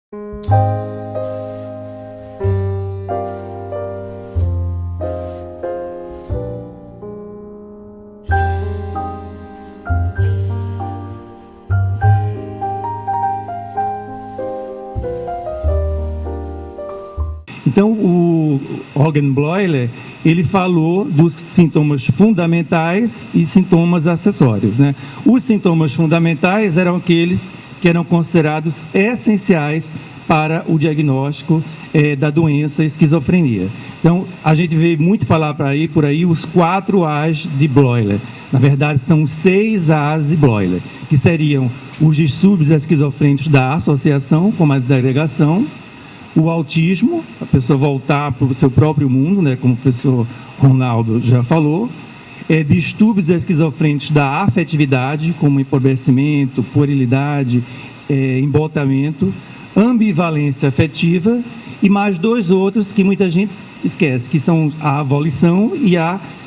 Então, o Eugen Bleuler, ele falou dos sintomas fundamentais e sintomas acessórios, né? Os sintomas fundamentais eram aqueles que eram considerados essenciais para o diagnóstico da doença esquizofrenia. Então, a gente vê muito falar por aí os 4 A's de Bleuler. Na verdade, são os 6 A's de Bleuler, que seriam os distúrbios esquizofrênicos da associação, como a desagregação, o autismo, a pessoa voltar para o seu próprio mundo, né, como o professor Ronaldo já falou, distúrbios esquizofrênicos da afetividade, como empobrecimento, puerilidade, embotamento, ambivalência afetiva, e mais 2 outros que muita gente esquece, que são a avolição e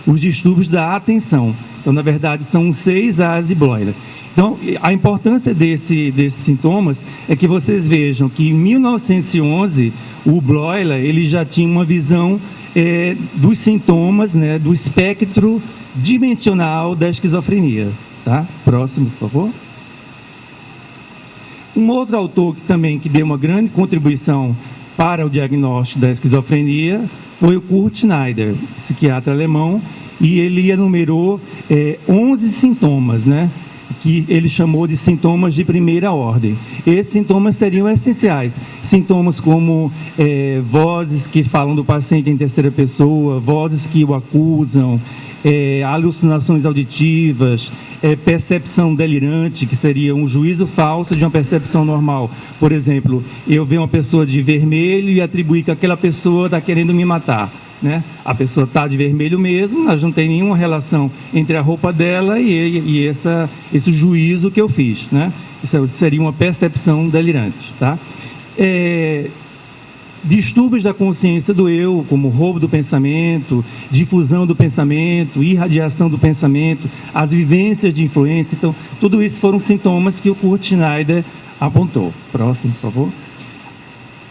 os distúrbios da atenção. Então, na verdade, são 6 A's de Bleuler. Então, a importância desses sintomas é que vocês vejam que em 1911, o Bleuler ele já tinha uma visão dos sintomas, né, do espectro dimensional da esquizofrenia. Tá? Próximo, por favor. Um outro autor que deu uma grande contribuição para o diagnóstico da esquizofrenia foi o Kurt Schneider, psiquiatra alemão, e ele enumerou 11 sintomas, né, que ele chamou de sintomas de primeira ordem. Esses sintomas seriam essenciais. Sintomas como vozes que falam do paciente em terceira pessoa, vozes que o acusam, alucinações auditivas, percepção delirante, que seria um juízo falso de uma percepção normal. Por exemplo, eu ver uma pessoa de vermelho e atribuir que aquela pessoa está querendo me matar. Né? A pessoa está de vermelho mesmo, mas não tem nenhuma relação entre a roupa dela e esse juízo que eu fiz. Né? Isso seria uma percepção delirante. Tá? Distúrbios da consciência do eu, como roubo do pensamento, difusão do pensamento, irradiação do pensamento, as vivências de influência. Então, tudo isso foram sintomas que o Kurt Schneider apontou. Próximo, por favor.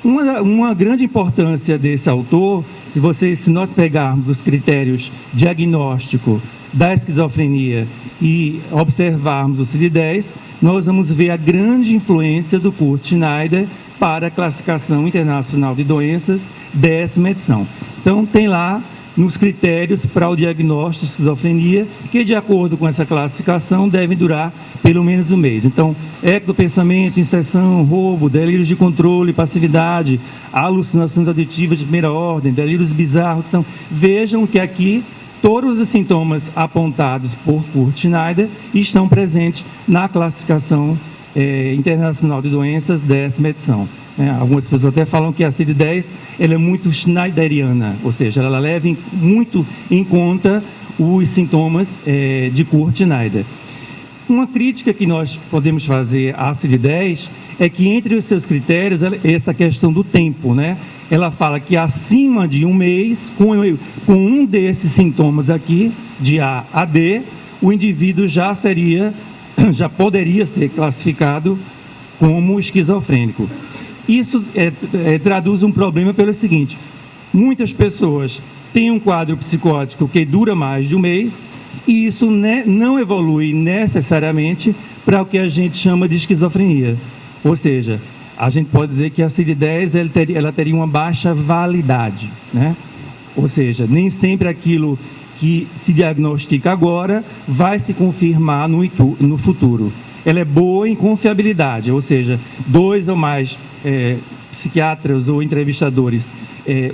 Uma grande importância desse autor, se nós pegarmos os critérios diagnóstico da esquizofrenia e observarmos o CID-10, nós vamos ver a grande influência do Kurt Schneider para a classificação internacional de doenças dessa edição. Então, tem lá nos critérios para o diagnóstico de esquizofrenia, que de acordo com essa classificação devem durar pelo menos um mês. Então, ectopensamento, inserção, roubo, delírios de controle, passividade, alucinações auditivas de primeira ordem, delírios bizarros. Então, vejam que aqui todos os sintomas apontados por Kurt Schneider estão presentes na classificação internacional de doenças dessa edição. Algumas pessoas até falam que a CID-10 ela é muito schneideriana, ou seja, ela leva muito em conta os sintomas de Kurt Schneider. Uma crítica que nós podemos fazer à CID-10 é que entre os seus critérios, essa questão do tempo, né? Ela fala que acima de um mês, com um desses sintomas aqui, de A a D, o indivíduo já poderia ser classificado como esquizofrênico. Isso traduz um problema pelo seguinte: muitas pessoas têm um quadro psicótico que dura mais de um mês e isso não evolui necessariamente para o que a gente chama de esquizofrenia. Ou seja, a gente pode dizer que a CID-10 ela teria uma baixa validade, né? Ou seja, nem sempre aquilo que se diagnostica agora vai se confirmar no futuro. Ela é boa em confiabilidade, ou seja, 2 ou mais psiquiatras ou entrevistadores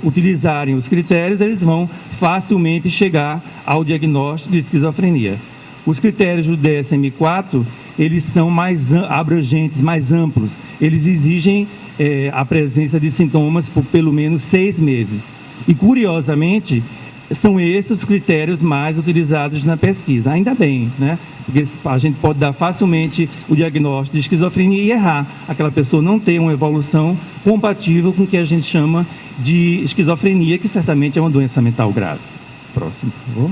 utilizarem os critérios, eles vão facilmente chegar ao diagnóstico de esquizofrenia. Os critérios do DSM-4, eles são mais abrangentes, mais amplos. Eles exigem a presença de sintomas por pelo menos 6 meses. E, curiosamente, são esses os critérios mais utilizados na pesquisa. Ainda bem, né? Porque a gente pode dar facilmente o diagnóstico de esquizofrenia e errar. Aquela pessoa não tem uma evolução compatível com o que a gente chama de esquizofrenia, que certamente é uma doença mental grave. Próximo, por favor.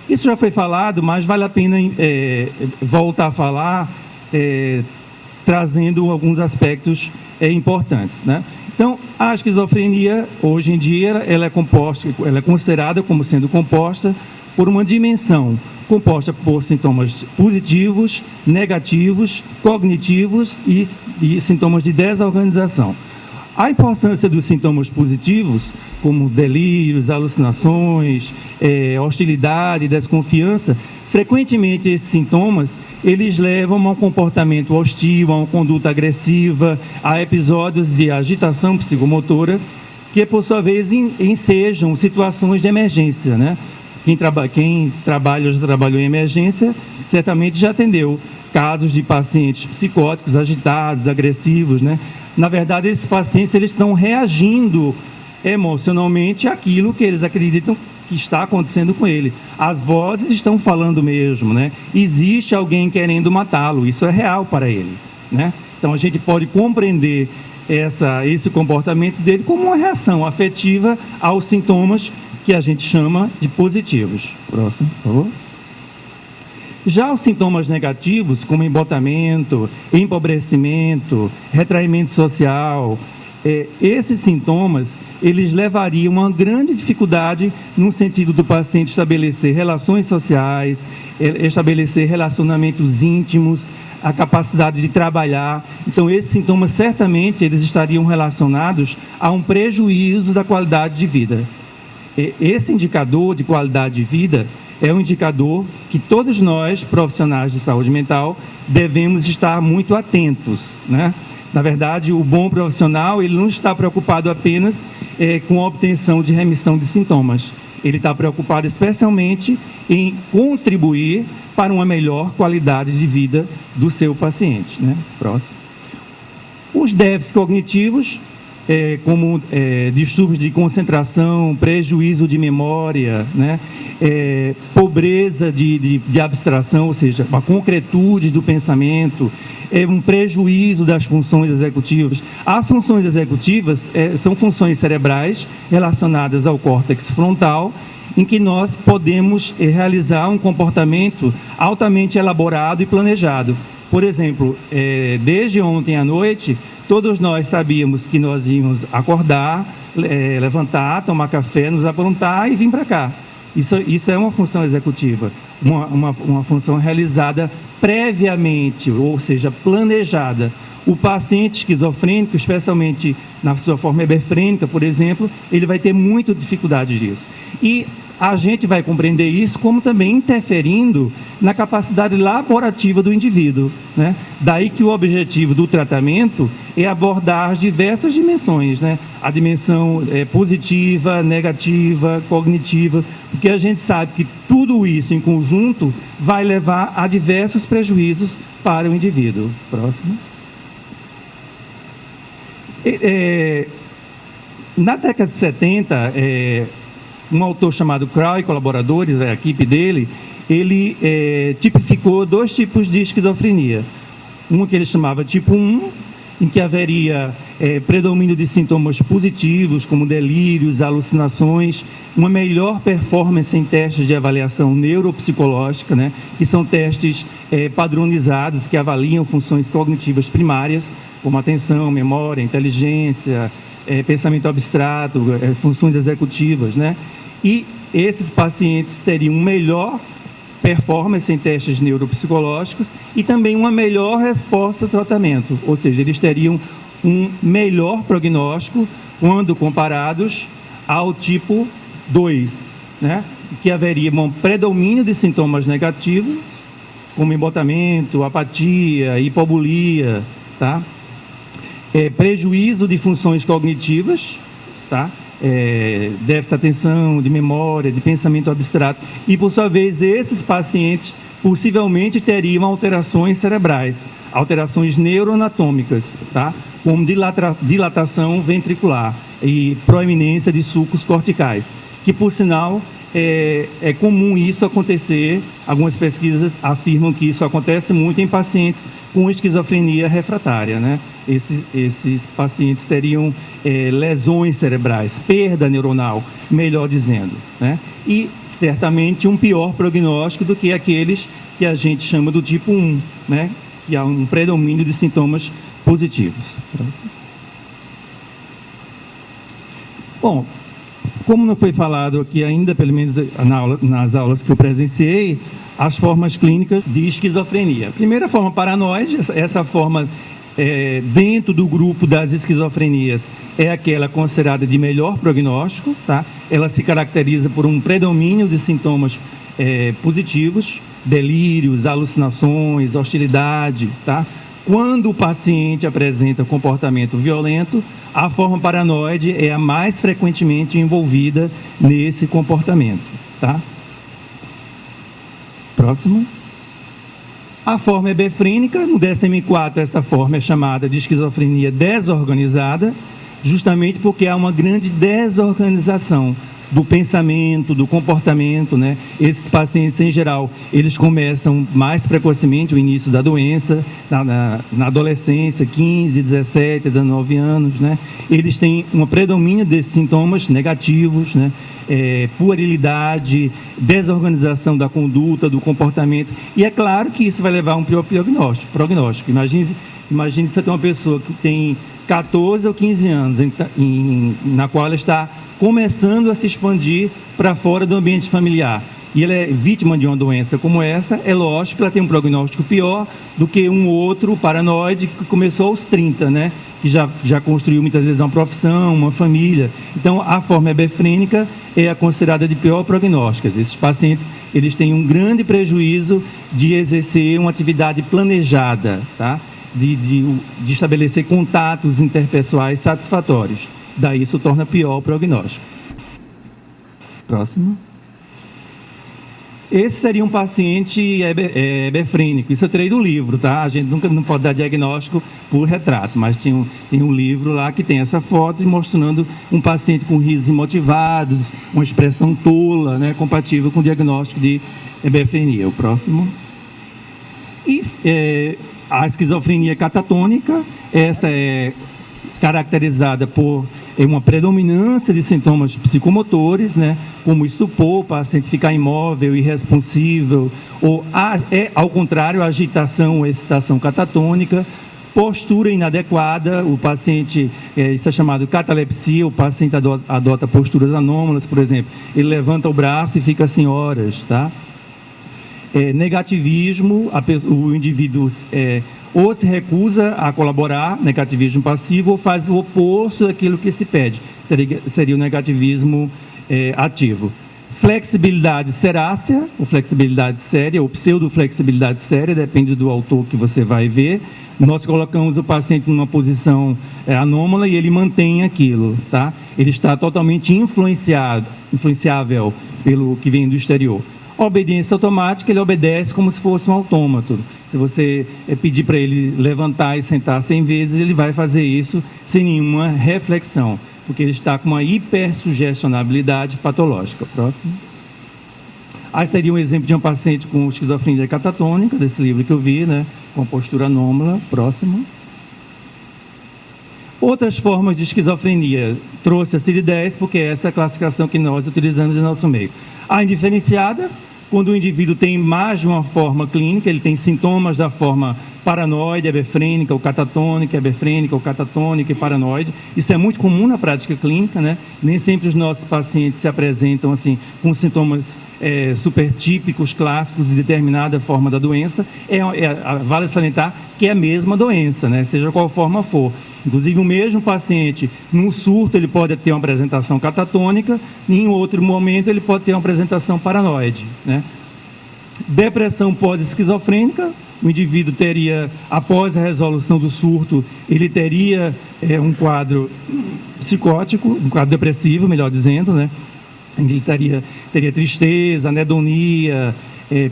Isso já foi falado, mas vale a pena voltar a falar trazendo alguns aspectos importantes, né? Então, a esquizofrenia, hoje em dia, ela é considerada como sendo composta por uma dimensão composta por sintomas positivos, negativos, cognitivos e sintomas de desorganização. A importância dos sintomas positivos, como delírios, alucinações, hostilidade, desconfiança, frequentemente esses sintomas, eles levam a um comportamento hostil, a uma conduta agressiva, a episódios de agitação psicomotora, que por sua vez ensejam situações de emergência, né? Quem trabalha ou já trabalhou em emergência, certamente já atendeu casos de pacientes psicóticos, agitados, agressivos, né? Na verdade, esses pacientes eles estão reagindo emocionalmente àquilo que eles acreditam que está acontecendo com ele. As vozes estão falando mesmo, né? Existe alguém querendo matá-lo, isso é real para ele, né? Então, a gente pode compreender esse comportamento dele como uma reação afetiva aos sintomas que a gente chama de positivos. Próximo, por favor. Já os sintomas negativos, como embotamento, empobrecimento, retraimento social, esses sintomas, eles levariam a uma grande dificuldade no sentido do paciente estabelecer relações sociais, estabelecer relacionamentos íntimos, a capacidade de trabalhar. Então, esses sintomas, certamente, eles estariam relacionados a um prejuízo da qualidade de vida. Esse indicador de qualidade de vida é um indicador que todos nós, profissionais de saúde mental, devemos estar muito atentos, né? Na verdade, o bom profissional, ele não está preocupado apenas com a obtenção de remissão de sintomas. Ele está preocupado especialmente em contribuir para uma melhor qualidade de vida do seu paciente, né? Próximo. Os déficits cognitivos, como distúrbios de concentração, prejuízo de memória, né? Pobreza de abstração, ou seja, a concretude do pensamento, um prejuízo das funções executivas. As funções executivas são funções cerebrais relacionadas ao córtex frontal, em que nós podemos realizar um comportamento altamente elaborado e planejado. Por exemplo, desde ontem à noite, todos nós sabíamos que nós íamos acordar, levantar, tomar café, nos aprontar e vir para cá. Isso é uma função executiva, uma função realizada previamente, ou seja, planejada. O paciente esquizofrênico, especialmente na sua forma hebefrênica, por exemplo, ele vai ter muita dificuldade disso. E a gente vai compreender isso como também interferindo na capacidade laborativa do indivíduo, né? Daí que o objetivo do tratamento é abordar as diversas dimensões, né? A dimensão positiva, negativa, cognitiva, porque a gente sabe que tudo isso em conjunto vai levar a diversos prejuízos para o indivíduo. Próximo. Na década de 70, um autor chamado Crow e colaboradores, a equipe dele, ele tipificou 2 tipos de esquizofrenia. Um que ele chamava tipo 1, em que haveria predomínio de sintomas positivos, como delírios, alucinações, uma melhor performance em testes de avaliação neuropsicológica, né, que são testes padronizados, que avaliam funções cognitivas primárias, como atenção, memória, inteligência, pensamento abstrato, funções executivas, né? E esses pacientes teriam melhor performance em testes neuropsicológicos e também uma melhor resposta ao tratamento, ou seja, eles teriam um melhor prognóstico quando comparados ao tipo 2, né? Que haveria um predomínio de sintomas negativos, como embotamento, apatia, hipobulia, tá? Prejuízo de funções cognitivas, tá? Déficit de atenção, de memória, de pensamento abstrato. E, por sua vez, esses pacientes possivelmente teriam alterações cerebrais, alterações neuroanatômicas, tá? Como dilatação ventricular e proeminência de sulcos corticais, que, por sinal, é comum isso acontecer. Algumas pesquisas afirmam que isso acontece muito em pacientes com esquizofrenia refratária, né? Esses pacientes teriam lesões cerebrais, perda neuronal, melhor dizendo, né? E certamente um pior prognóstico do que aqueles que a gente chama do tipo 1, né? que há um predomínio de sintomas positivos. Bom, como não foi falado aqui ainda, pelo menos nas aulas que eu presenciei, as formas clínicas de esquizofrenia. A primeira forma, paranoide, essa forma dentro do grupo das esquizofrenias é aquela considerada de melhor prognóstico, tá? Ela se caracteriza por um predomínio de sintomas positivos, delírios, alucinações, hostilidade, tá? Quando o paciente apresenta comportamento violento, a forma paranoide é a mais frequentemente envolvida nesse comportamento, tá? Próximo. A forma hebefrênica, no DSM-4, essa forma é chamada de esquizofrenia desorganizada, justamente porque há uma grande desorganização do pensamento, do comportamento, né? Esses pacientes, em geral, eles começam mais precocemente o início da doença, na adolescência, 15, 17, 19 anos, né? Eles têm um predomínio desses sintomas negativos, né? Puerilidade, desorganização da conduta, do comportamento, e é claro que isso vai levar a um pior prognóstico. Imagine você ter uma pessoa que tem 14 ou 15 anos, na qual ela está começando a se expandir para fora do ambiente familiar, e ela é vítima de uma doença como essa, é lógico que ela tem um prognóstico pior do que um outro paranoide que começou aos 30, né? Que já construiu muitas vezes uma profissão, uma família. Então, a forma hebefrênica é a considerada de pior prognóstico. Esses pacientes, eles têm um grande prejuízo de exercer uma atividade planejada, tá? De estabelecer contatos interpessoais satisfatórios. Daí isso torna pior o prognóstico. Próximo. Esse seria um paciente hebefrênico. Isso eu tirei do livro, tá? A gente nunca não pode dar diagnóstico por retrato, mas tem um livro lá que tem essa foto mostrando um paciente com risos imotivados, uma expressão tola, né, compatível com o diagnóstico de hebefrenia. O próximo. E a esquizofrenia catatônica, essa é caracterizada por uma predominância de sintomas psicomotores, né, como estupor, o paciente ficar imóvel, irresponsivo, ou, ao contrário, agitação ou excitação catatônica, postura inadequada, o paciente, isso é chamado catalepsia, o paciente adota posturas anômalas, por exemplo, ele levanta o braço e fica assim horas, tá? Negativismo, o indivíduo ou se recusa a colaborar, negativismo passivo, ou faz o oposto daquilo que se pede, seria o negativismo ativo. Flexibilidade serácea, ou flexibilidade séria, ou pseudoflexibilidade séria, depende do autor que você vai ver. Nós colocamos o paciente numa posição anômala e ele mantém aquilo, tá? Ele está totalmente influenciável pelo que vem do exterior. Obediência automática, ele obedece como se fosse um autômato. Se você pedir para ele levantar e sentar 100 vezes, ele vai fazer isso sem nenhuma reflexão, porque ele está com uma hipersugestionabilidade patológica. Próximo. Aí seria um exemplo de um paciente com esquizofrenia catatônica, desse livro que eu vi, né, com postura anômala. Próximo. Outras formas de esquizofrenia, trouxe a CID-10, porque essa é a classificação que nós utilizamos em nosso meio. A indiferenciada, quando o indivíduo tem mais de uma forma clínica, ele tem sintomas da forma paranoide, hebefrênica, ou catatônica, hebefrênica, ou catatônica e paranoide. Isso é muito comum na prática clínica, né? Nem sempre os nossos pacientes se apresentam assim, com sintomas super típicos, clássicos de determinada forma da doença. Vale salientar que é a mesma doença, né? Seja qual forma for. Inclusive, o mesmo paciente, num surto, ele pode ter uma apresentação catatônica, e em outro momento ele pode ter uma apresentação paranoide, né? Depressão pós-esquizofrênica, o indivíduo teria, após a resolução do surto, ele teria um quadro psicótico, um quadro depressivo, melhor dizendo, né? Ele teria tristeza, anedonia,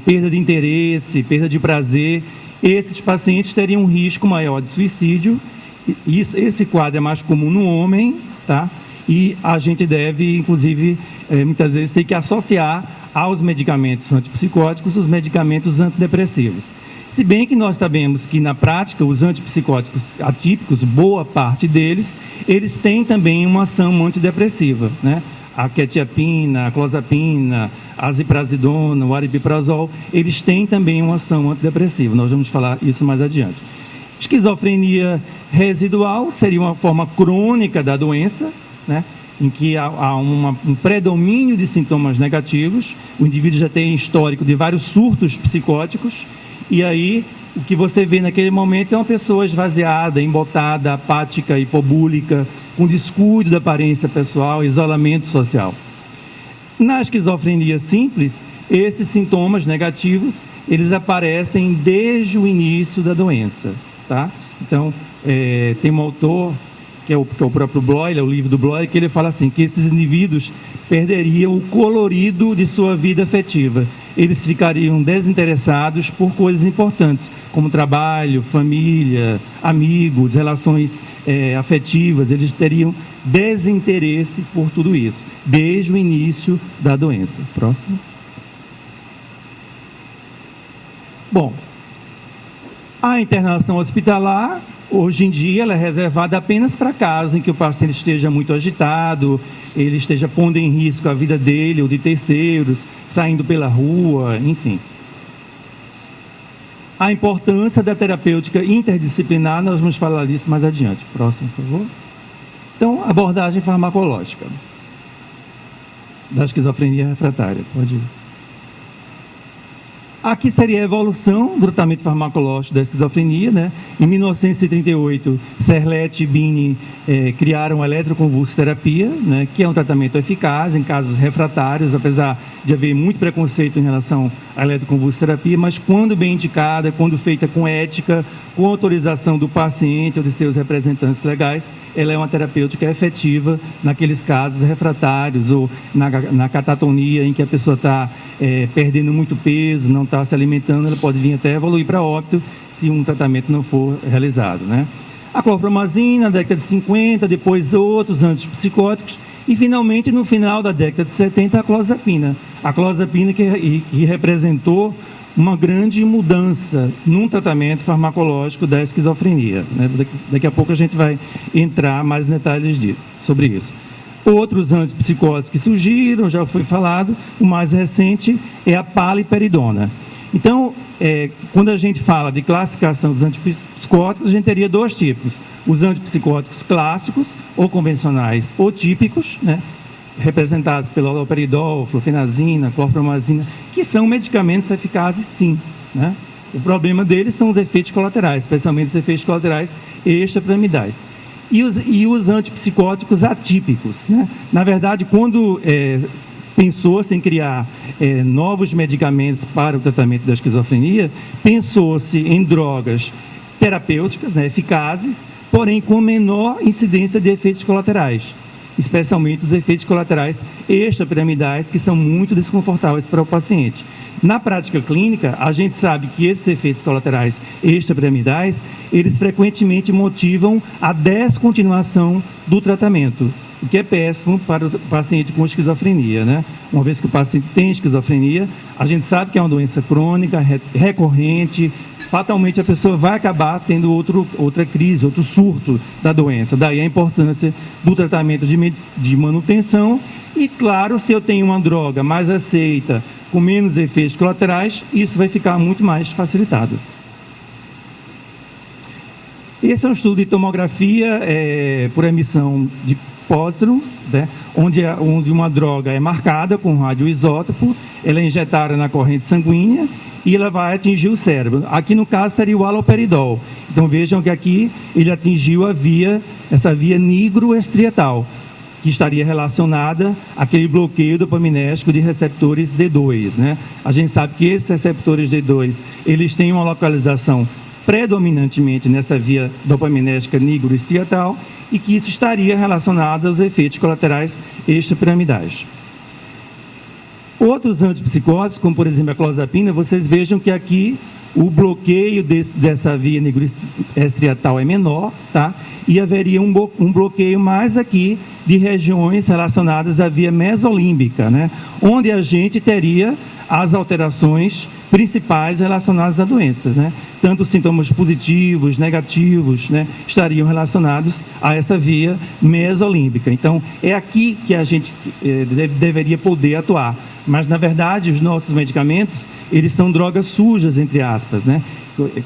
perda de interesse, perda de prazer. Esses pacientes teriam um risco maior de suicídio. Esse quadro é mais comum no homem, tá? E a gente deve, inclusive, muitas vezes ter que associar aos medicamentos antipsicóticos os medicamentos antidepressivos. Se bem que nós sabemos que, na prática, os antipsicóticos atípicos, boa parte deles, eles têm também uma ação antidepressiva, né? a quetiapina, a clozapina, a ziprasidona, o aripiprazol, eles têm também uma ação antidepressiva. Nós vamos falar isso mais adiante. Esquizofrenia residual seria uma forma crônica da doença, né, em que há um predomínio de sintomas negativos, o indivíduo já tem histórico de vários surtos psicóticos, e aí o que você vê naquele momento é uma pessoa esvaziada, embotada, apática, hipobúlica, com descuido da aparência pessoal, isolamento social. Na esquizofrenia simples, esses sintomas negativos, eles aparecem desde o início da doença, tá? Então, tem um autor, que é o próprio Bloy, o livro do Bloy, que ele fala assim, que esses indivíduos perderiam o colorido de sua vida afetiva. Eles ficariam desinteressados por coisas importantes, como trabalho, família, amigos, relações afetivas. Eles teriam desinteresse por tudo isso, desde o início da doença. Próximo. Bom, a internação hospitalar, hoje em dia, ela é reservada apenas para casos em que o paciente esteja muito agitado, ele esteja pondo em risco a vida dele ou de terceiros, saindo pela rua, enfim. A importância da terapêutica interdisciplinar, nós vamos falar disso mais adiante. Próximo, por favor. Então, abordagem farmacológica da esquizofrenia refratária. Pode ir. Aqui seria a evolução do tratamento farmacológico da esquizofrenia, né? Em 1938, Serlet e Bini criaram a eletroconvulsoterapia, né? Que é um tratamento eficaz em casos refratários, apesar de haver muito preconceito em relação à eletroconvulsoterapia, mas quando bem indicada, quando feita com ética, com autorização do paciente ou de seus representantes legais, ela é uma terapêutica efetiva naqueles casos refratários ou na catatonia em que a pessoa está perdendo muito peso, não está se alimentando, ela pode vir até evoluir para óbito se um tratamento não for realizado, né? A clorpromazina, na década de 50, depois outros antipsicóticos e, finalmente, no final da década de 70, a clozapina. A clozapina que representou uma grande mudança num tratamento farmacológico da esquizofrenia, né? Daqui a pouco a gente vai entrar mais em detalhes sobre isso. Outros antipsicóticos que surgiram, já foi falado, o mais recente é a paliperidona. Então, quando a gente fala de classificação dos antipsicóticos, a gente teria dois tipos. Os antipsicóticos clássicos, ou convencionais, ou típicos, né? Representados pelo haloperidol, flufenazina, clorpromazina, que são medicamentos eficazes, sim, né? O problema deles são os efeitos colaterais, especialmente os efeitos colaterais extrapiramidais. E os antipsicóticos atípicos, né? Na verdade, quando pensou-se em criar novos medicamentos para o tratamento da esquizofrenia, pensou-se em drogas terapêuticas, né, eficazes, porém com menor incidência de efeitos colaterais, especialmente os efeitos colaterais extrapiramidais, que são muito desconfortáveis para o paciente. Na prática clínica, a gente sabe que esses efeitos colaterais extrapiramidais, eles frequentemente motivam a descontinuação do tratamento, o que é péssimo para o paciente com esquizofrenia, né? Uma vez que o paciente tem esquizofrenia, a gente sabe que é uma doença crônica, recorrente, fatalmente a pessoa vai acabar tendo outra crise, outro surto da doença. Daí a importância do tratamento de manutenção e, claro, se eu tenho uma droga mais aceita, com menos efeitos colaterais, isso vai ficar muito mais facilitado. Esse é um estudo de tomografia por emissão de póstulos, né, onde uma droga é marcada com radioisótopo, ela é injetada na corrente sanguínea e ela vai atingir o cérebro. Aqui, no caso, seria o haloperidol. Então, vejam que aqui ele atingiu essa via nigroestriatal, que estaria relacionada àquele bloqueio dopaminérgico de receptores D2, né? A gente sabe que esses receptores D2, eles têm uma localização predominantemente nessa via dopaminérgica nigroestriatal e que isso estaria relacionado aos efeitos colaterais extrapiramidais. Outros antipsicóticos, como por exemplo a clozapina, vocês vejam que aqui o bloqueio dessa via nigroestriatal é menor, tá? E haveria um bloqueio mais aqui de regiões relacionadas à via mesolímbica, né? Onde a gente teria as alterações principais relacionados à doença, né? Tanto os sintomas positivos, negativos, né, estariam relacionados a essa via mesolímbica. Então, é aqui que a gente deveria poder atuar. Mas, na verdade, os nossos medicamentos, eles são drogas sujas, entre aspas, né?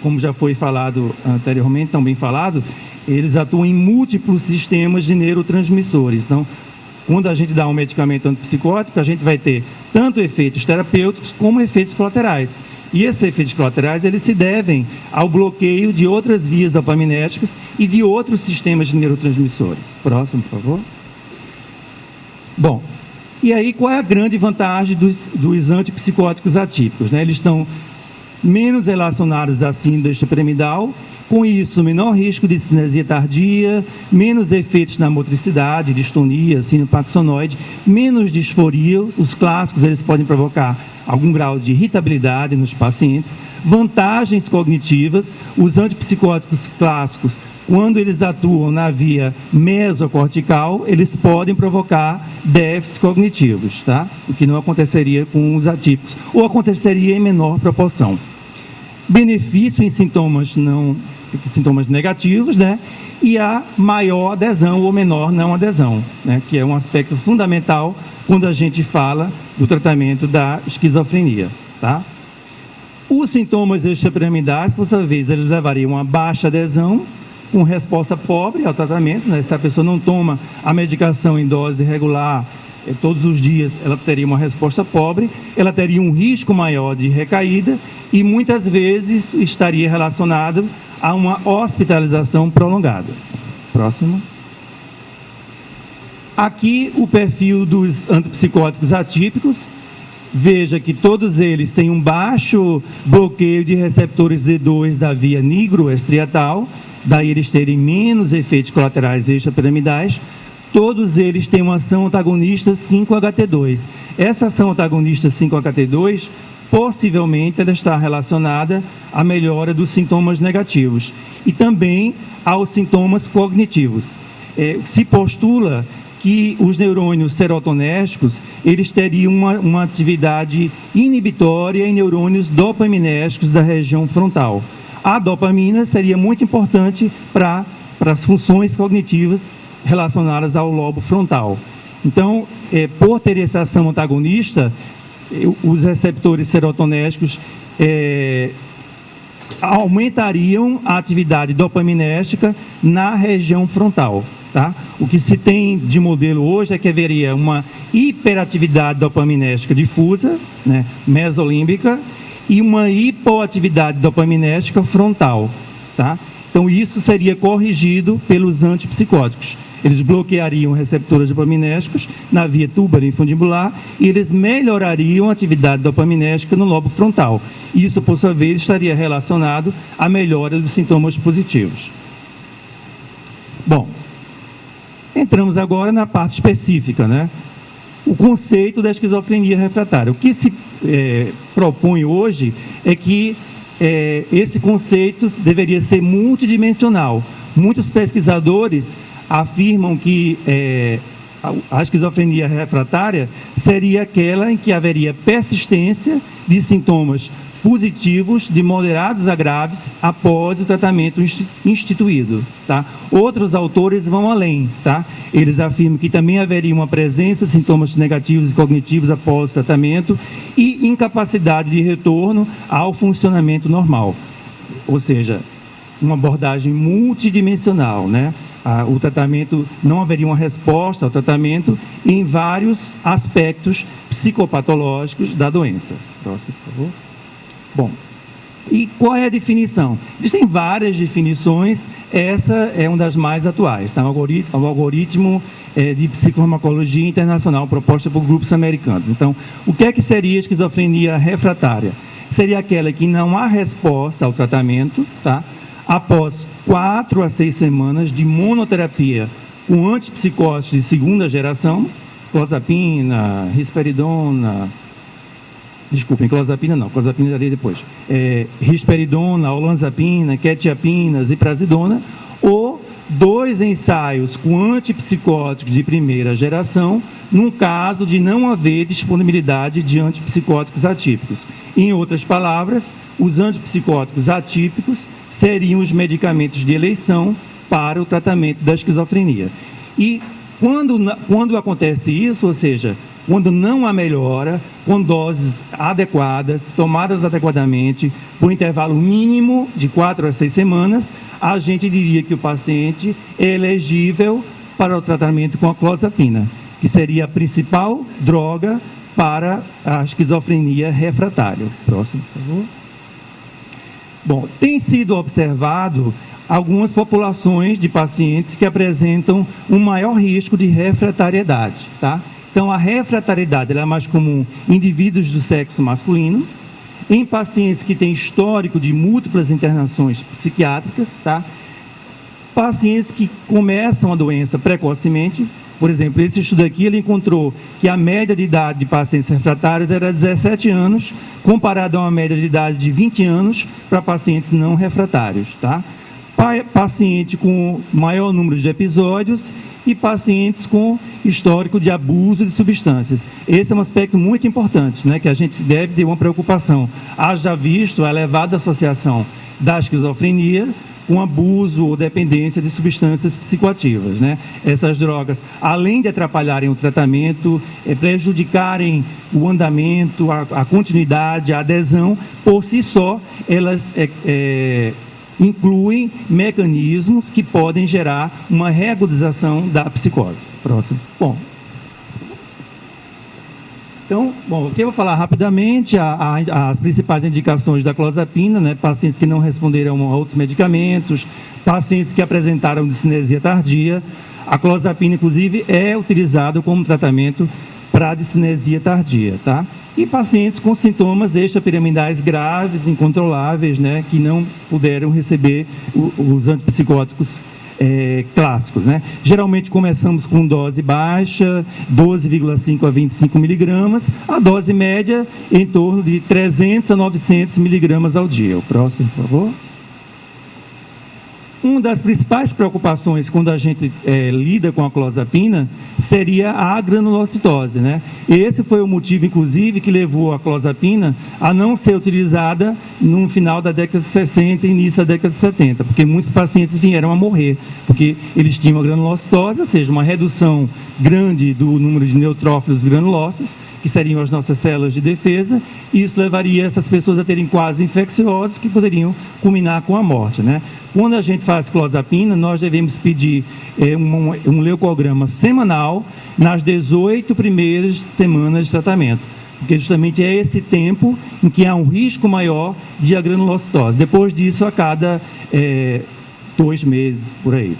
Como já foi falado anteriormente, tão bem falado, eles atuam em múltiplos sistemas de neurotransmissores. Então, quando a gente dá um medicamento antipsicótico, a gente vai ter tanto efeitos terapêuticos como efeitos colaterais. E esses efeitos colaterais, eles se devem ao bloqueio de outras vias dopaminérgicas e de outros sistemas de neurotransmissores. Próximo, por favor. Bom, e aí qual é a grande vantagem dos antipsicóticos atípicos, né? Eles estão menos relacionados à síndrome piramidal. Com isso, menor risco de cinesia tardia, menos efeitos na motricidade, distonia, síndrome parkinsonoide, menos disforia. Os clássicos, eles podem provocar algum grau de irritabilidade nos pacientes. Vantagens cognitivas, os antipsicóticos clássicos, quando eles atuam na via mesocortical, eles podem provocar déficits cognitivos, tá? O que não aconteceria com os atípicos, ou aconteceria em menor proporção. Benefício em sintomas negativos, né? E a maior adesão ou menor não adesão, né? Que é um aspecto fundamental quando a gente fala do tratamento da esquizofrenia, tá? Os sintomas extrapiramidais, por sua vez, eles levariam a baixa adesão, com resposta pobre ao tratamento, né? Se a pessoa não toma a medicação em dose regular todos os dias, ela teria uma resposta pobre, ela teria um risco maior de recaída e muitas vezes estaria relacionado a uma hospitalização prolongada. Próximo. Aqui o perfil dos antipsicóticos atípicos. Veja que todos eles têm um baixo bloqueio de receptores D2 da via nigroestriatal, daí eles terem menos efeitos colaterais extrapiramidais. Todos eles têm uma ação antagonista 5-HT2. Essa ação antagonista 5-HT2, possivelmente, ela está relacionada à melhora dos sintomas negativos e também aos sintomas cognitivos. Se postula que os neurônios serotonérgicos, eles teriam uma atividade inibitória em neurônios dopaminérgicos da região frontal. A dopamina seria muito importante para as funções cognitivas relacionadas ao lobo frontal. Então, por ter essa ação antagonista, os receptores serotonérgicos aumentariam a atividade dopaminérgica na região frontal. Tá? O que se tem de modelo hoje é que haveria uma hiperatividade dopaminérgica difusa, né, mesolímbica, e uma hipoatividade dopaminérgica frontal. Tá? Então, isso seria corrigido pelos antipsicóticos. Eles bloqueariam receptores dopaminérgicos na via túbero-infundibular e eles melhorariam a atividade dopaminérgica no lobo frontal. Isso, por sua vez, estaria relacionado à melhora dos sintomas positivos. Bom, entramos agora na parte específica, né? O conceito da esquizofrenia refratária. O que se propõe hoje é que esse conceito deveria ser multidimensional. Muitos pesquisadores afirmam que a esquizofrenia refratária seria aquela em que haveria persistência de sintomas positivos de moderados a graves após o tratamento instituído. Tá? Outros autores vão além. Tá? Eles afirmam que também haveria uma presença de sintomas negativos e cognitivos após o tratamento e incapacidade de retorno ao funcionamento normal. Ou seja, uma abordagem multidimensional, né? O tratamento, não haveria uma resposta ao tratamento em vários aspectos psicopatológicos da doença. Próximo, por favor. Bom, e qual é a definição? Existem várias definições, essa é uma das mais atuais, tá? O algoritmo de psicofarmacologia internacional proposta por grupos americanos. Então, o que é que seria esquizofrenia refratária? Seria aquela que não há resposta ao tratamento, tá? Após 4 a 6 semanas de monoterapia com antipsicóticos de segunda geração, clozapina, risperidona, desculpem, clozapina não, clozapina daria depois, risperidona, olanzapina, quetiapina, ziprasidona, ou 2 ensaios com antipsicóticos de primeira geração, num caso de não haver disponibilidade de antipsicóticos atípicos. Em outras palavras, os antipsicóticos atípicos seriam os medicamentos de eleição para o tratamento da esquizofrenia. E quando acontece isso, ou seja, quando não há melhora, com doses adequadas, tomadas adequadamente, por intervalo mínimo de 4 a 6 semanas, a gente diria que o paciente é elegível para o tratamento com a clozapina, que seria a principal droga para a esquizofrenia refratária. Próximo, por favor. Bom, tem sido observado algumas populações de pacientes que apresentam um maior risco de refratariedade, tá? Então, a refratariedade ela é mais comum em indivíduos do sexo masculino, em pacientes que têm histórico de múltiplas internações psiquiátricas, tá? Pacientes que começam a doença precocemente. Por exemplo, esse estudo aqui, ele encontrou que a média de idade de pacientes refratários era 17 anos, comparado a uma média de idade de 20 anos para pacientes não refratários, tá? Paciente com maior número de episódios e pacientes com histórico de abuso de substâncias. Esse é um aspecto muito importante, né, que a gente deve ter uma preocupação. Haja visto a elevada associação da esquizofrenia com abuso ou dependência de substâncias psicoativas, né? Essas drogas, além de atrapalharem o tratamento, prejudicarem o andamento, a continuidade, a adesão, por si só, elas incluem mecanismos que podem gerar uma reagudização da psicose. Próximo. Então, aqui eu vou falar rapidamente as principais indicações da clozapina, né? Pacientes que não responderam a outros medicamentos, pacientes que apresentaram discinesia tardia. A clozapina, inclusive, é utilizada como tratamento para a discinesia tardia, tá? E pacientes com sintomas extrapiramidais graves, incontroláveis, né, que não puderam receber os antipsicóticos clássicos, né? Geralmente começamos com dose baixa, 12,5 a 25 miligramas, a dose média em torno de 300 a 900 miligramas ao dia. O próximo, por favor. Uma das principais preocupações quando a gente lida com a clozapina seria a granulocitose, né? Esse foi o motivo, inclusive, que levou a clozapina a não ser utilizada no final da década de 60 e início da década de 70, porque muitos pacientes vieram a morrer, porque eles tinham a granulocitose, ou seja, uma redução grande do número de neutrófilos granulosos, que seriam as nossas células de defesa, e isso levaria essas pessoas a terem quadros infecciosos que poderiam culminar com a morte, né? Quando a gente faz clozapina, nós devemos pedir um leucograma semanal nas 18 primeiras semanas de tratamento, porque justamente é esse tempo em que há um risco maior de agranulocitose. Depois disso, a cada 2 meses, por aí.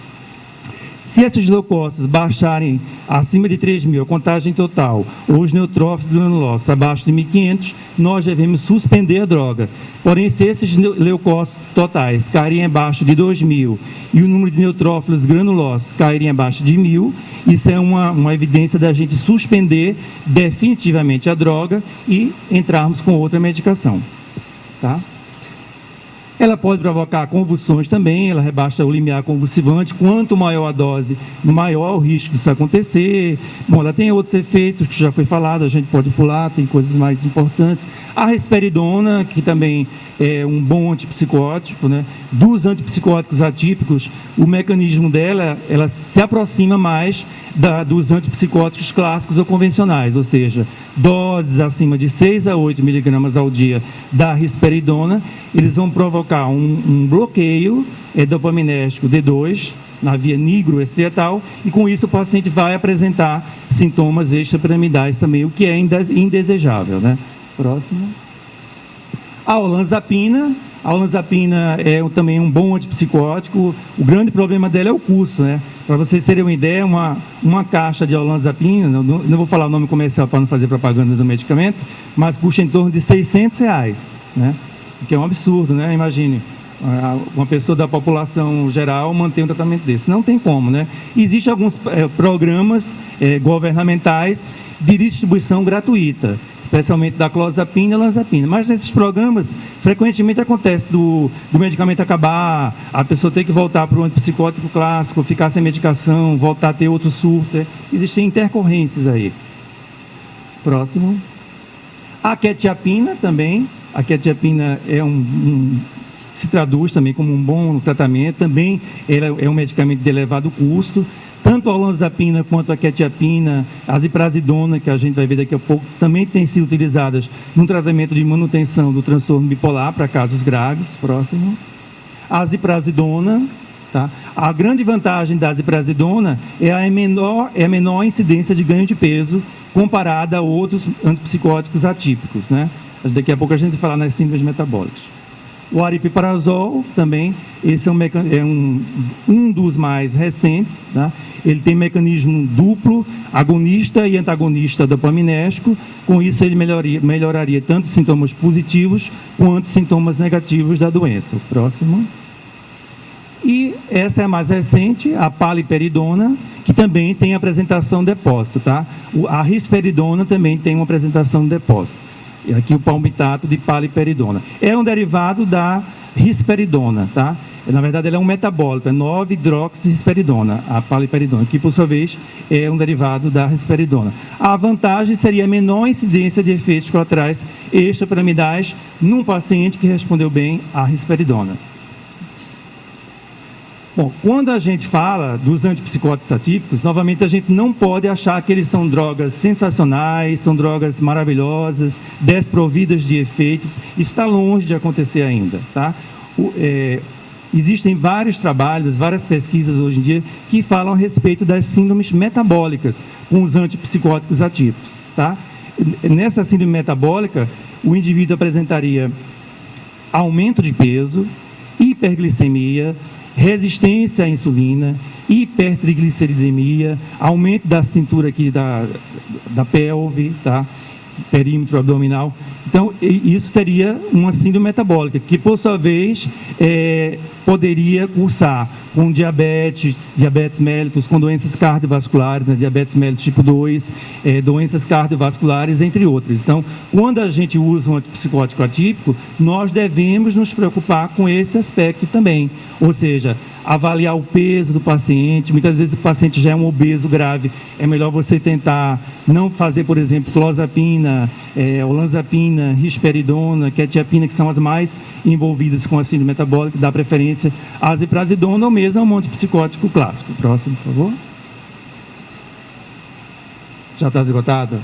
Se esses leucócitos baixarem acima de 3.000, a contagem total, ou os neutrófilos granulosos abaixo de 1.500, nós devemos suspender a droga. Porém, se esses leucócitos totais caírem abaixo de 2.000 e o número de neutrófilos granulosos caírem abaixo de 1.000, isso é uma evidência da gente suspender definitivamente a droga e entrarmos com outra medicação, tá? Ela pode provocar convulsões também, ela rebaixa o limiar convulsivante. Quanto maior a dose, maior o risco disso acontecer. Bom, ela tem outros efeitos que já foi falado, a gente pode pular, tem coisas mais importantes. A risperidona, que também é um bom antipsicótico, né? Dos antipsicóticos atípicos, o mecanismo dela, ela se aproxima mais dos antipsicóticos clássicos ou convencionais, ou seja, doses acima de 6 a 8 miligramas ao dia da risperidona, eles vão provocar um bloqueio dopaminérgico D2 na via nigroestriatal, e com isso o paciente vai apresentar sintomas extrapiramidais também, o que é indesejável, né? Próximo. A olanzapina. A olanzapina é também um bom antipsicótico. O grande problema dela é o custo, né? Para vocês terem uma ideia, uma caixa de olanzapina, não vou falar o nome comercial para não fazer propaganda do medicamento, mas custa em torno de R$600, né? O que é um absurdo, né? Imagine, uma pessoa da população geral manter um tratamento desse. Não tem como, né? Existem alguns programas governamentais de distribuição gratuita. especialmente da clozapina e lanzapina. Mas nesses programas, frequentemente acontece do medicamento acabar, a pessoa ter que voltar para o antipsicótico clássico, ficar sem medicação, voltar a ter outro surto. Existem intercorrências aí. Próximo. A quetiapina também. A quetiapina se traduz também como um bom tratamento. Também é um medicamento de elevado custo. Tanto a olanzapina quanto a quetiapina, a ziprasidona, que a gente vai ver daqui a pouco, também têm sido utilizadas no tratamento de manutenção do transtorno bipolar para casos graves. Próximo. A ziprasidona, tá? A grande vantagem da ziprasidona é a menor incidência de ganho de peso comparada a outros antipsicóticos atípicos, né? Daqui a pouco a gente vai falar nas síndromes metabólicas. O aripiprazol também, esse é um dos mais recentes, tá? Ele tem mecanismo duplo, agonista e antagonista dopaminérgico. Com isso, ele melhoraria tanto sintomas positivos quanto sintomas negativos da doença. Próximo. E essa é a mais recente, a paliperidona, que também tem apresentação de depósito, tá? A risperidona também tem uma apresentação de depósito. E aqui o palmitato de paliperidona. É um derivado da risperidona, tá? Na verdade, ela é um metabólito, é 9-hidroxirrisperidona, a paliperidona, que por sua vez é um derivado da risperidona. A vantagem seria a menor incidência de efeitos colaterais extrapiramidais num paciente que respondeu bem à risperidona. Bom, quando a gente fala dos antipsicóticos atípicos, novamente a gente não pode achar que eles são drogas sensacionais, são drogas maravilhosas, desprovidas de efeitos. Isso está longe de acontecer ainda, tá? Existem vários trabalhos, várias pesquisas hoje em dia que falam a respeito das síndromes metabólicas com os antipsicóticos atípicos, tá? Nessa síndrome metabólica, o indivíduo apresentaria aumento de peso, hiperglicemia, resistência à insulina, hipertrigliceridemia, aumento da cintura aqui da pelve, tá? Perímetro abdominal. Então, isso seria uma síndrome metabólica, que por sua vez poderia cursar com diabetes mellitus, com doenças cardiovasculares, né? Diabetes mellitus tipo 2, doenças cardiovasculares, entre outras. Então, quando a gente usa um antipsicótico atípico, nós devemos nos preocupar com esse aspecto também, ou seja, avaliar o peso do paciente. Muitas vezes o paciente já é um obeso grave, é melhor você tentar não fazer, por exemplo, clozapina, olanzapina, risperidona, quetiapina, que são as mais envolvidas com a síndrome metabólica, dá preferência à ziprasidona ou mesmo ao antipsicótico clássico. Próximo, por favor. Já está esgotada?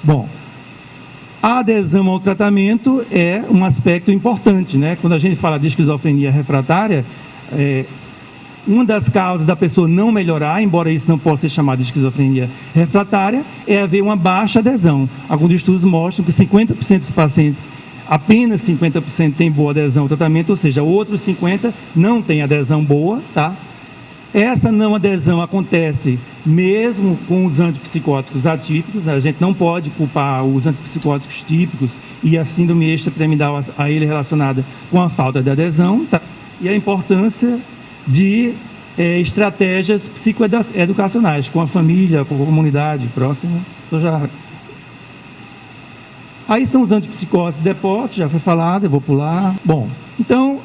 Bom, a adesão ao tratamento é um aspecto importante, né? Quando a gente fala de esquizofrenia refratária, uma das causas da pessoa não melhorar, embora isso não possa ser chamado de esquizofrenia refratária, é haver uma baixa adesão. Alguns estudos mostram que 50% dos pacientes, apenas 50% tem boa adesão ao tratamento, ou seja, outros 50% não têm adesão boa, tá? Essa não adesão acontece mesmo com os antipsicóticos atípicos. A gente não pode culpar os antipsicóticos típicos e a síndrome extrapiramidal a ele relacionada com a falta de adesão, tá? E a importância de estratégias psicoeducacionais com a família, com a comunidade próxima. Aí são os antipsicóticos de depósito, já foi falado, eu vou pular. Bom, então,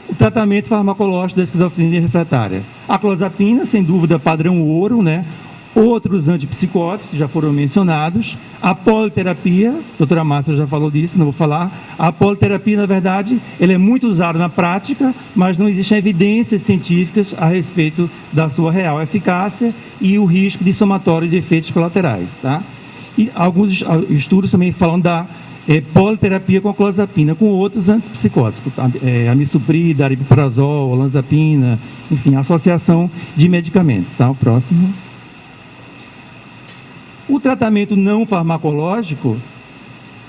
o tratamento farmacológico da esquizofrenia refratária. A clozapina, sem dúvida, padrão ouro, né? Outros antipsicóticos já foram mencionados. A politerapia, a doutora Márcia já falou disso, não vou falar. A politerapia, na verdade, ela é muito usada na prática, mas não existem evidências científicas a respeito da sua real eficácia e o risco de somatório de efeitos colaterais, tá? E alguns estudos também falam da politerapia com a clozapina, com outros antipsicóticos, tá? Amisuprida, aripiprazol, olanzapina, enfim, associação de medicamentos, tá? O próximo. O tratamento não farmacológico,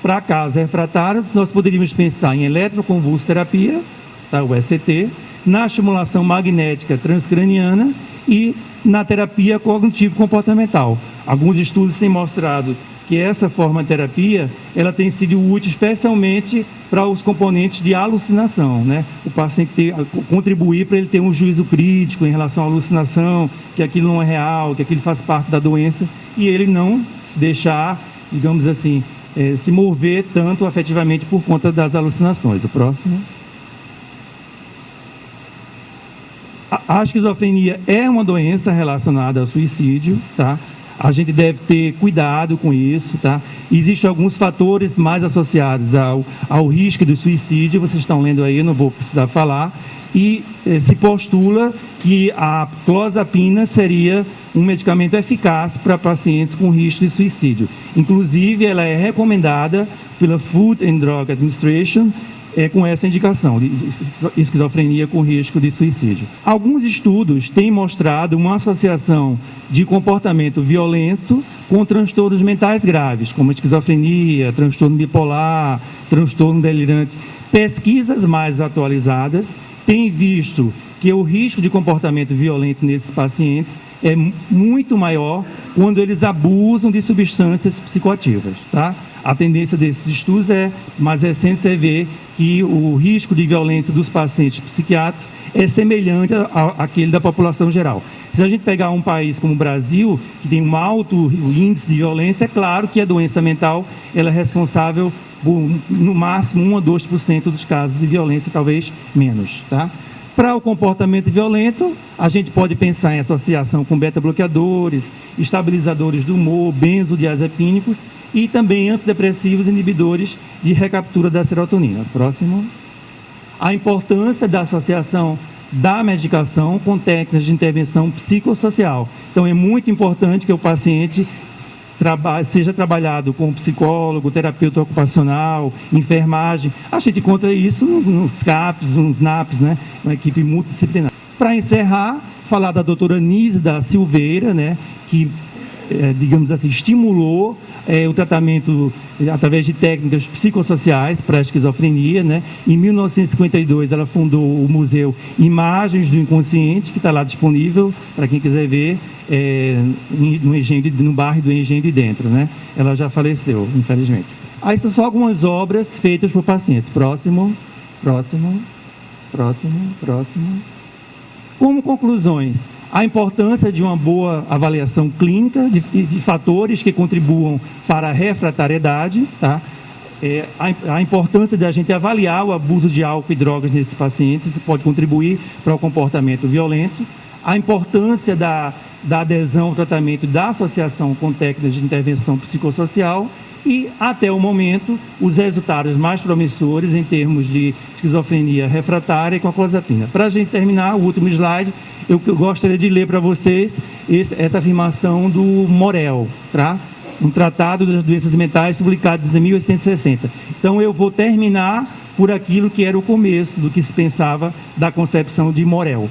para casos refratários, nós poderíamos pensar em eletroconvulsoterapia, tá, o ECT, na estimulação magnética transcraniana e na terapia cognitivo-comportamental. Alguns estudos têm mostrado que essa forma de terapia, ela tem sido útil especialmente para os componentes de alucinação, né? O paciente contribuir para ele ter um juízo crítico em relação à alucinação, que aquilo não é real, que aquilo faz parte da doença, e ele não se deixar, digamos assim, se mover tanto afetivamente por conta das alucinações. O próximo. A esquizofrenia é uma doença relacionada ao suicídio, tá? A gente deve ter cuidado com isso, tá? Existem alguns fatores mais associados ao risco do suicídio, vocês estão lendo aí, não vou precisar falar, e se postula que a clozapina seria um medicamento eficaz para pacientes com risco de suicídio. Inclusive, ela é recomendada pela Food and Drug Administration, com essa indicação de esquizofrenia com risco de suicídio. Alguns estudos têm mostrado uma associação de comportamento violento com transtornos mentais graves, como esquizofrenia, transtorno bipolar, transtorno delirante. Pesquisas mais atualizadas têm visto que o risco de comportamento violento nesses pacientes é muito maior quando eles abusam de substâncias psicoativas, tá? A tendência desses estudos mais recentes é ver que o risco de violência dos pacientes psiquiátricos é semelhante àquele da população geral. Se a gente pegar um país como o Brasil, que tem um alto índice de violência, é claro que a doença mental ela é responsável por, no máximo, 1 a 2% dos casos de violência, talvez menos, tá? Para o comportamento violento, a gente pode pensar em associação com beta-bloqueadores, estabilizadores do humor, benzodiazepínicos e também antidepressivos inibidores de recaptura da serotonina. Próximo. A importância da associação da medicação com técnicas de intervenção psicossocial. Então, é muito importante que o paciente seja trabalhado com psicólogo, terapeuta ocupacional, enfermagem. A gente encontra isso nos CAPs, nos NAPs, né? Uma equipe multidisciplinar. Para encerrar, falar da doutora Nízida Silveira, né? Que, digamos assim, estimulou o tratamento através de técnicas psicossociais para a esquizofrenia, né? Em 1952, ela fundou o Museu Imagens do Inconsciente, que está lá disponível para quem quiser ver, no bairro do Engenho de Dentro, né? Ela já faleceu, infelizmente. Aí são só algumas obras feitas por pacientes. Próximo. Como conclusões, a importância de uma boa avaliação clínica de fatores que contribuam para a refratariedade, tá? A importância de a gente avaliar o abuso de álcool e drogas nesses pacientes, isso pode contribuir para o comportamento violento. A importância da adesão ao tratamento da associação com técnicas de intervenção psicossocial e, até o momento, os resultados mais promissores em termos de esquizofrenia refratária com a clozapina. Para a gente terminar, o último slide, eu gostaria de ler para vocês essa afirmação do Morel, tá? Um tratado das doenças mentais publicado em 1860. Então, eu vou terminar por aquilo que era o começo do que se pensava da concepção de Morel.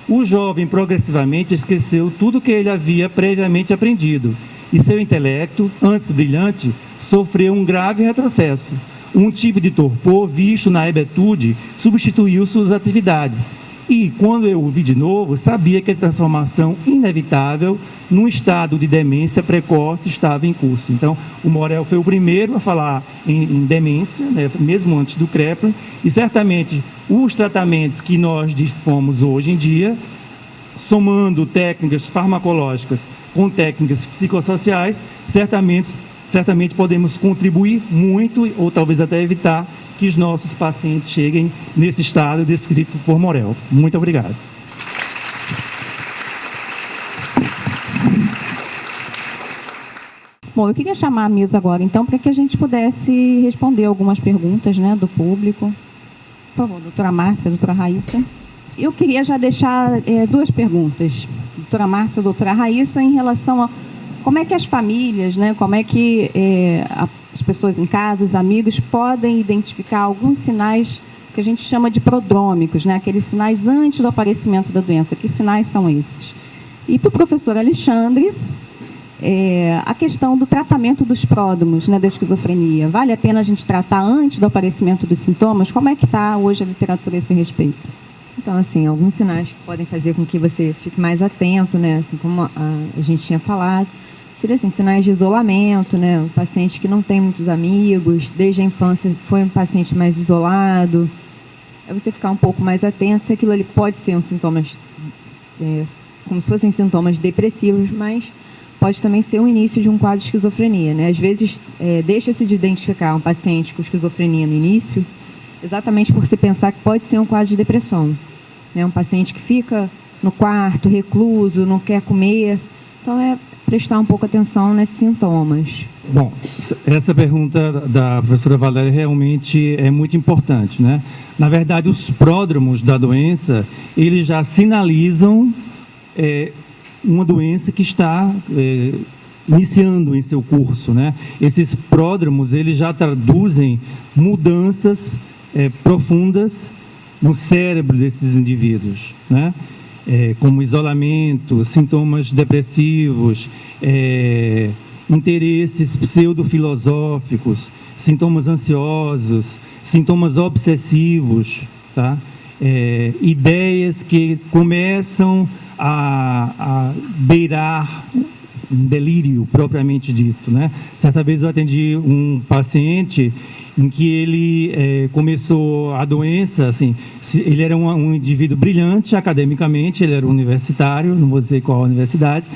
O jovem progressivamente esqueceu tudo que ele havia previamente aprendido, e seu intelecto, antes brilhante, sofreu um grave retrocesso. Um tipo de torpor visto na hebetude substituiu suas atividades. E, quando eu o vi de novo, sabia que a transformação inevitável num estado de demência precoce estava em curso. Então, o Morel foi o primeiro a falar em demência, né, mesmo antes do Kraepelin, e certamente os tratamentos que nós dispomos hoje em dia, somando técnicas farmacológicas com técnicas psicossociais, certamente podemos contribuir muito, ou talvez até evitar, que os nossos pacientes cheguem nesse estado descrito por Morel. Muito obrigado. Bom, eu queria chamar a mesa agora, então, para que a gente pudesse responder algumas perguntas, né, do público. Por favor, doutora Márcia, doutora Raíssa. Eu queria já deixar duas perguntas, doutora Márcia e doutora Raíssa, em relação a como é que as famílias, né, como é que as pessoas em casa, os amigos, podem identificar alguns sinais que a gente chama de prodrômicos, né, aqueles sinais antes do aparecimento da doença. Que sinais são esses? E para o professor Alexandre, a questão do tratamento dos pródromos, né, da esquizofrenia. Vale a pena a gente tratar antes do aparecimento dos sintomas? Como é que está hoje a literatura a esse respeito? Então, assim, alguns sinais que podem fazer com que você fique mais atento, né, assim como a gente tinha falado, seria assim, sinais de isolamento, né, um paciente que não tem muitos amigos, desde a infância foi um paciente mais isolado, é você ficar um pouco mais atento se aquilo ali pode ser um sintomas, como se fossem sintomas depressivos, mas pode também ser o início de um quadro de esquizofrenia, né? Às vezes, deixa-se de identificar um paciente com esquizofrenia no início, exatamente por se pensar que pode ser um quadro de depressão, né? Um paciente que fica no quarto, recluso, não quer comer. Então, prestar um pouco atenção nesses sintomas. Bom, essa pergunta da professora Valéria realmente é muito importante, né? Na verdade, os pródromos da doença, eles já sinalizam uma doença que está iniciando em seu curso, né? Esses pródromos, eles já traduzem mudanças profundas no cérebro desses indivíduos, né? Como isolamento, sintomas depressivos, interesses pseudofilosóficos, sintomas ansiosos, sintomas obsessivos, tá? Ideias que começam a beirar um delírio propriamente dito, né? Certa vez eu atendi um paciente em que ele começou a doença, assim, ele era um indivíduo brilhante academicamente, ele era universitário, não vou dizer qual universidade,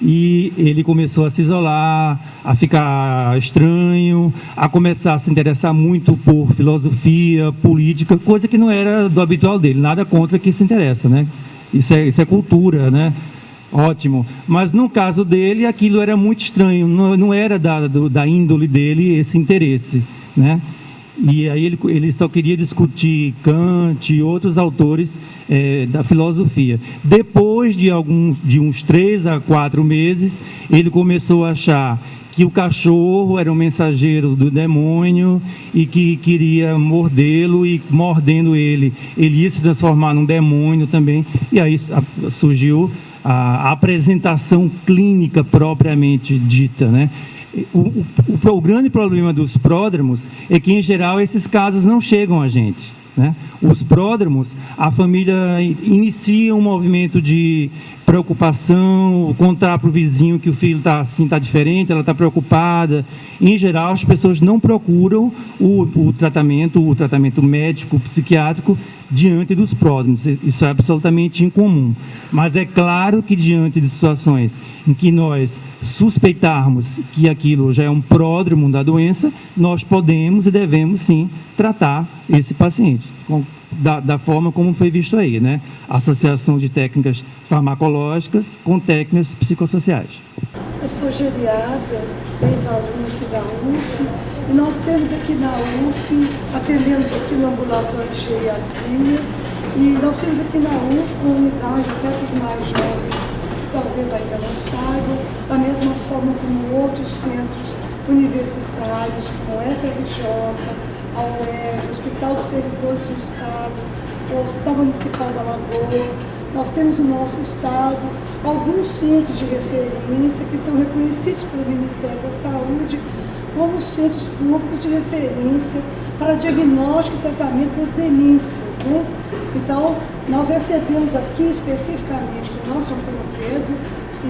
e ele começou a se isolar, a ficar estranho, a começar a se interessar muito por filosofia, política, coisa que não era do habitual dele, nada contra que se interessa, né? Isso é cultura, né? Ótimo. Mas no caso dele, aquilo era muito estranho, não era da índole dele esse interesse, né? E aí ele só queria discutir Kant e outros autores da filosofia. Depois de uns 3 a 4 meses, ele começou a achar que o cachorro era um mensageiro do demônio e que queria mordê-lo, e mordendo ele ia se transformar num demônio também. E aí surgiu a apresentação clínica propriamente dita, né? O grande problema dos pródromos é que, em geral, esses casos não chegam a gente, né? Os pródromos, a família inicia um movimento de preocupação, contar para o vizinho que o filho está assim, está diferente, ela está preocupada. Em geral, as pessoas não procuram o tratamento médico, psiquiátrico, diante dos pródromos. Isso é absolutamente incomum. Mas é claro que, diante de situações em que nós suspeitarmos que aquilo já é um pródromo da doença, nós podemos e devemos, sim, tratar esse paciente da forma como foi visto aí, né? Associação de técnicas farmacológicas com técnicas psicossociais. Eu sou geriatra, ex-aluna aqui da UF, e nós temos aqui na UF, atendemos aqui no ambulatório de geriatria, e nós temos aqui na UF uma unidade até para os mais jovens, talvez ainda não saibam, da mesma forma como outros centros universitários, como o FRJ, a UERJ, o Hospital dos Servidores do Estado, o Hospital Municipal da Lagoa. Nós temos no nosso estado alguns centros de referência que são reconhecidos pelo Ministério da Saúde como centros públicos de referência para diagnóstico e tratamento das demências, né? Então, nós recebemos aqui especificamente do nosso Antônio Pedro,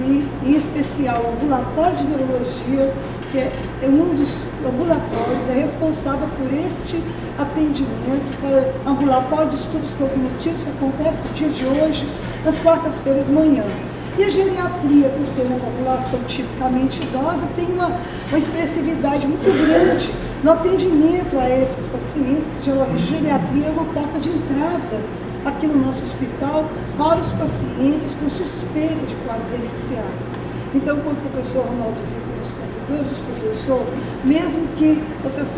e em especial o ambulatório de neurologia, que é um dos ambulatórios, é responsável por este atendimento para ambulatório de estudos cognitivos, que acontece no dia de hoje, nas quartas-feiras de manhã. E a geriatria, por ter uma população tipicamente idosa, tem uma expressividade muito grande no atendimento a esses pacientes, que geralmente a geriatria é uma porta de entrada aqui no nosso hospital para os pacientes com suspeita de quadros demenciais. Então, quando o professor Ronaldo Vitor nos convidou, disse, professor, mesmo que vocês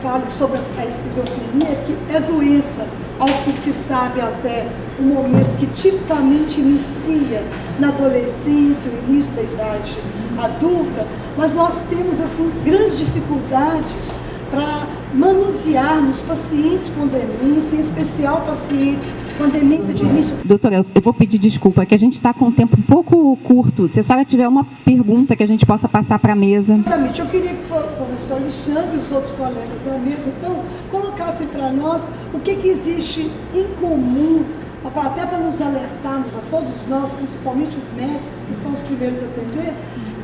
falem sobre a esquizofrenia, que é doença, ao que se sabe até o momento que tipicamente inicia na adolescência, o início da idade adulta, mas nós temos assim grandes dificuldades para manusear nos pacientes com demência, em especial pacientes com demência de início. Doutora, eu vou pedir desculpa, é que a gente está com um tempo um pouco curto. Se a senhora tiver uma pergunta que a gente possa passar para a mesa. Exatamente. Eu queria que o professor Alexandre e os outros colegas da mesa, então, colocassem para nós o que existe em comum, até para nos alertarmos a todos nós, principalmente os médicos, que são os primeiros a atender,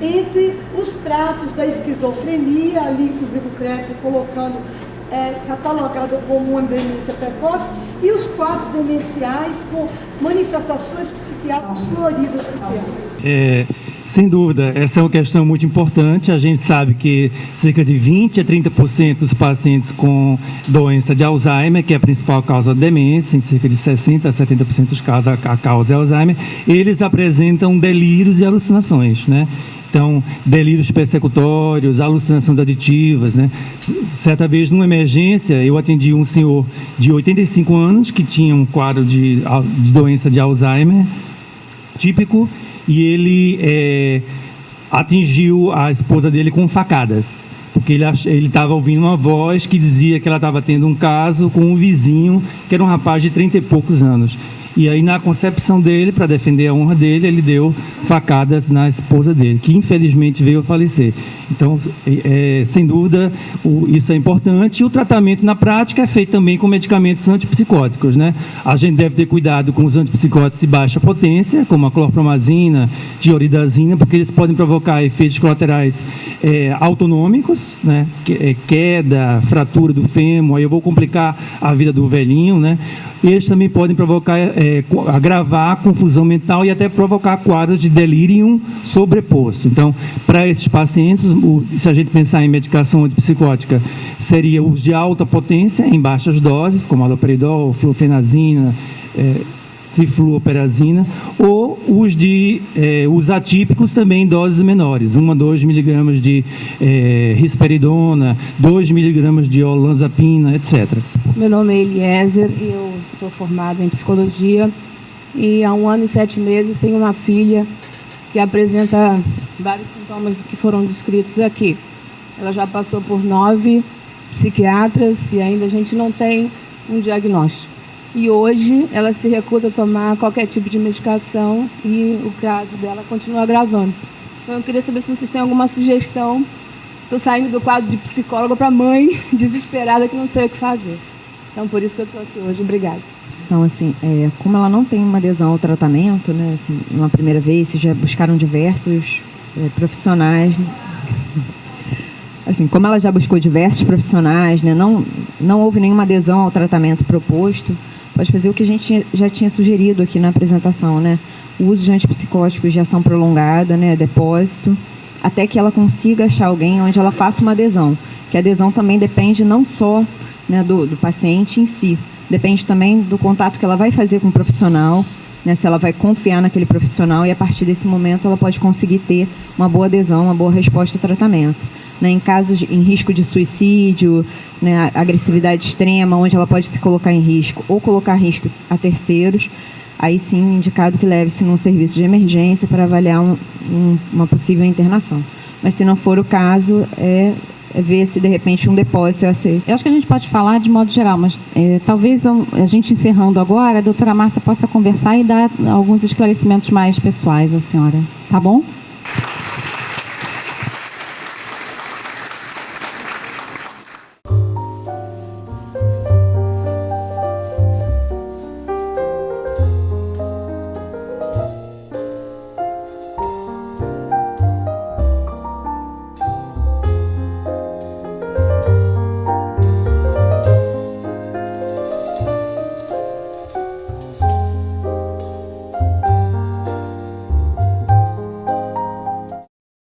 entre os traços da esquizofrenia, ali inclusive o CREP colocando, catalogada como uma demência precoce, e os quadros demenciais com manifestações psiquiátricas floridas que temos. Sem dúvida, essa é uma questão muito importante. A gente sabe que cerca de 20 a 30% dos pacientes com doença de Alzheimer, que é a principal causa da demência, em cerca de 60 a 70% dos casos a causa é Alzheimer, eles apresentam delírios e alucinações, né? Então, delírios persecutórios, alucinações aditivas, né? Certa vez, numa emergência, eu atendi um senhor de 85 anos que tinha um quadro de doença de Alzheimer típico, e ele atingiu a esposa dele com facadas, porque ele estava ouvindo uma voz que dizia que ela estava tendo um caso com um vizinho, que era um rapaz de 30 e poucos anos. E aí, na concepção dele, para defender a honra dele, ele deu facadas na esposa dele, que infelizmente veio a falecer. Então, sem dúvida, isso é importante. E o tratamento na prática é feito também com medicamentos antipsicóticos, né? A gente deve ter cuidado com os antipsicóticos de baixa potência, como a clorpromazina, dioridazina, porque eles podem provocar efeitos colaterais autonômicos, né? Queda, fratura do fêmur, aí eu vou complicar a vida do velhinho, né? Eles também podem provocar, agravar a confusão mental e até provocar quadros de delírio sobreposto. Então, para esses pacientes, se a gente pensar em medicação antipsicótica, seria os de alta potência, em baixas doses, como haloperidol, flufenazina, trifluoperazina, ou os atípicos também em doses menores, 1 a 2 miligramas de risperidona, 2 miligramas de olanzapina, etc. Meu nome é Eliezer e eu sou formada em psicologia e há 1 ano e 7 meses tenho uma filha que apresenta vários sintomas que foram descritos aqui. Ela já passou por 9 psiquiatras e ainda a gente não tem um diagnóstico. E hoje ela se recusa a tomar qualquer tipo de medicação e o caso dela continua agravando. Então eu queria saber se vocês têm alguma sugestão. Estou saindo do quadro de psicóloga para mãe desesperada que não sei o que fazer. Então por isso que eu estou aqui hoje. Obrigada. Então, assim, como ela não tem uma adesão ao tratamento, né, assim, uma primeira vez, vocês já buscaram diversos profissionais, né? Assim, como ela já buscou diversos profissionais, né, não houve nenhuma adesão ao tratamento proposto, pode fazer o que a gente já tinha sugerido aqui na apresentação, né? O uso de antipsicóticos de ação prolongada, né, depósito, até que ela consiga achar alguém onde ela faça uma adesão. Que a adesão também depende não só, né, do paciente em si, depende também do contato que ela vai fazer com o profissional, né, se ela vai confiar naquele profissional e a partir desse momento ela pode conseguir ter uma boa adesão, uma boa resposta ao tratamento. Né, em casos em risco de suicídio, né, agressividade extrema, onde ela pode se colocar em risco ou colocar risco a terceiros, aí sim indicado que leve-se num serviço de emergência para avaliar uma possível internação. Mas se não for o caso, ver se de repente um depósito é aceito. Eu acho que a gente pode falar de modo geral, mas talvez a gente encerrando agora, a doutora Márcia possa conversar e dar alguns esclarecimentos mais pessoais à senhora. Tá bom?